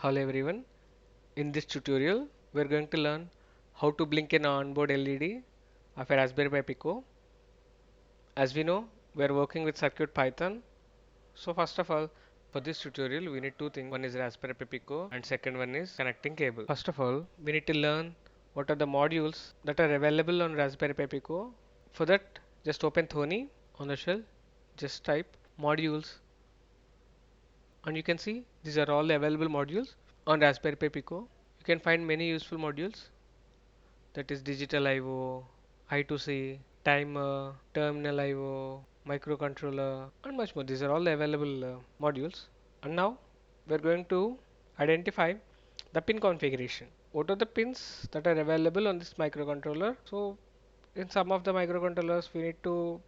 Hello everyone. In this tutorial, we're going to learn how to blink an onboard LED of a Raspberry Pi Pico. As we know, we're working with CircuitPython. So first of all, for this tutorial, we need two things. One is Raspberry Pi Pico and second one is connecting cable. First of all, we need to learn what are the modules that are available on Raspberry Pi Pico. For that, just open Thony on the shell, just type modules and you can see these are all the available modules on Raspberry Pi Pico. You can find many useful modules, that is digital I/O, I2C, timer, terminal I/O, microcontroller, and much more. These are all the available modules. And now we're going to identify the pin configuration. What are the pins that are available on this microcontroller? So in some of the microcontrollers, we need to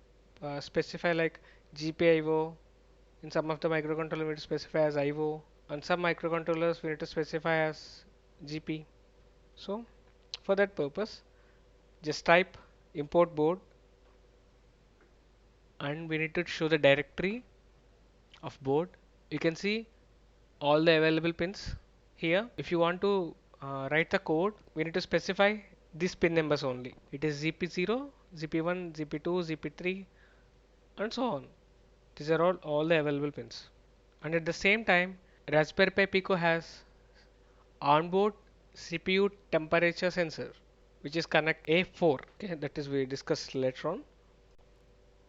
specify like GPIO. In some of the microcontrollers, we need to specify as IO. On some microcontrollers, we need to specify as GP. So for that purpose, just type import board and we need to show the directory of board. You can see all the available pins here. If you want to write the code, we need to specify these pin numbers only. It is ZP0, ZP1, ZP2, ZP3 and so on. These are all the available pins. And at the same time, Raspberry Pi Pico has onboard CPU temperature sensor, which is connect A4. Okay, that is we discussed later on.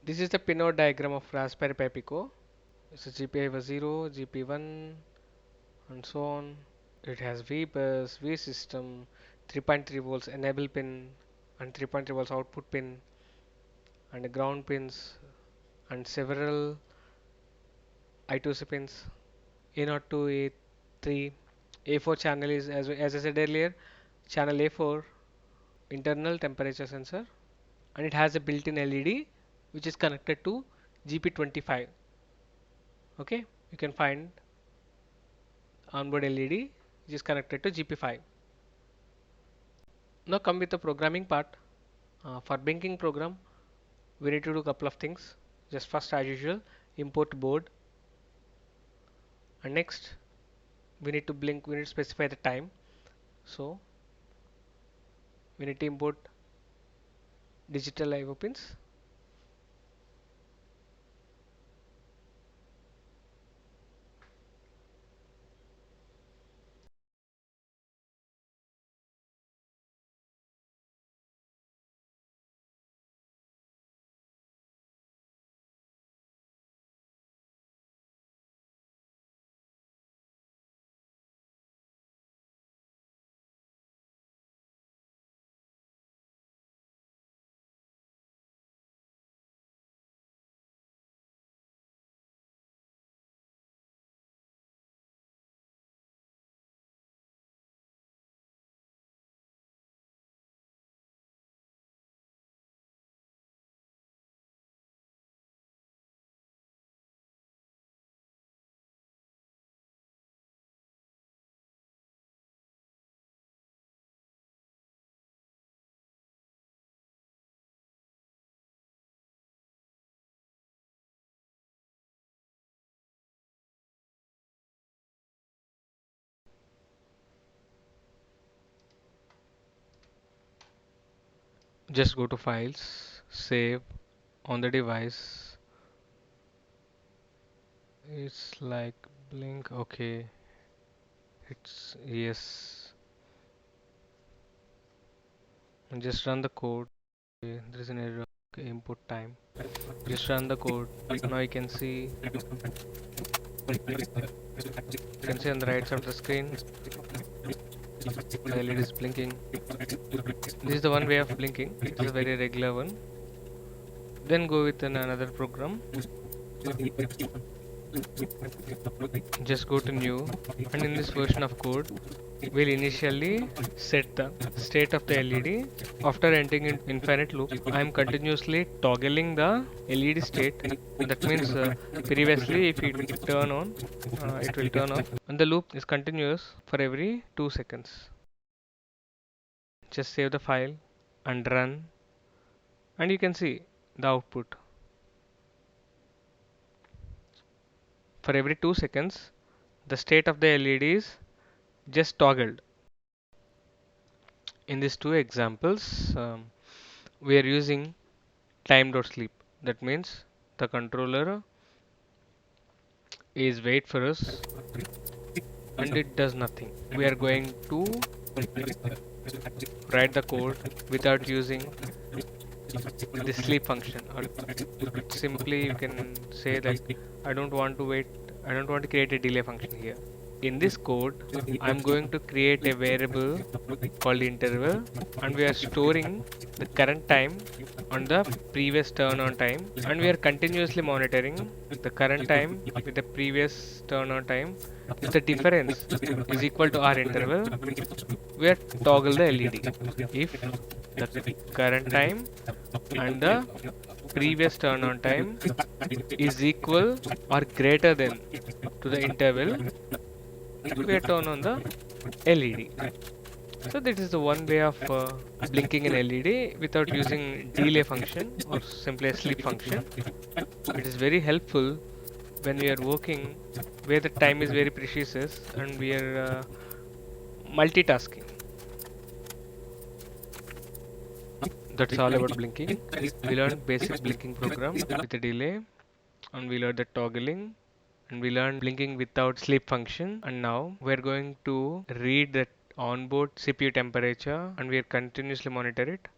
This is the pinout diagram of Raspberry Pi Pico. It's a GPI was 0, GP1 and so on. It has V bus, V system, 3.3 volts enable pin and 3.3 volts output pin and the ground pins and several I2C pins. A02, A3, A4 channel is as I said earlier, channel A4 internal temperature sensor and it has a built-in LED which is connected to GP25. Okay, you can find onboard LED which is connected to GP5. Now come with the programming part. For blinking program, we need to do a couple of things. Just first, as usual, import board, and next we need to blink. We need to specify the time. So we need to import digital I/O pins. Just go to files, save on the device. It's like blink. Okay, it's yes. And just run the code. Okay, there is an error. Okay, input time. Just run the code. Now you can see on the right side of the screen, the LED is blinking. This is the one way of blinking. It's a very regular one. Then go with another program. Just go to new, and in this version of code, we'll initially set the state of the LED. After entering in infinite loop, I am continuously toggling the LED state. That means previously if it turn on, it will turn off, and the loop is continuous for every 2 seconds. Just save the file and run, and you can see the output. For every 2 seconds, the state of the LED is just toggled. In these two examples, we are using time.sleep. That means the controller is wait for us and it does nothing. We are going to write the code without using the sleep function, or simply you can say that I don't want to wait, I don't want to create a delay function here. In this code, I'm going to create a variable called interval, and we are storing the current time on the previous turn on time, and we are continuously monitoring the current time with the previous turn on time. If the difference is equal to our interval, we are toggle the LED. If the current time and the previous turn on time is equal or greater than to the interval, we turn on the LED. So this is the one way of blinking an LED without using delay function or simply a sleep function. It is very helpful when we are working where the time is very precious and we are multitasking. That's all about blinking. We learned basic blinking program with a delay, and we learned the toggling, and we learned blinking without sleep function. And now we're going to read the onboard CPU temperature, and we'll continuously monitor it.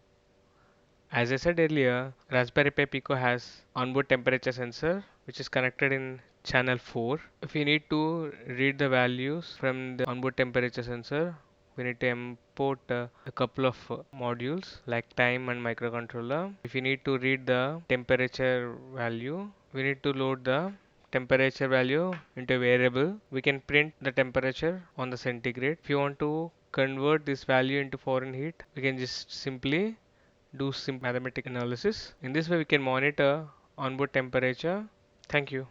As I said earlier, Raspberry Pi Pico has onboard temperature sensor which is connected in channel 4. If we need to read the values from the onboard temperature sensor, we need to import a couple of modules like time and microcontroller. If we need to read the temperature value, we need to load the temperature value into a variable. We can print the temperature on the centigrade. If you want to convert this value into Fahrenheit, we can just simply do some mathematical analysis. In this way, we can monitor onboard temperature. Thank you.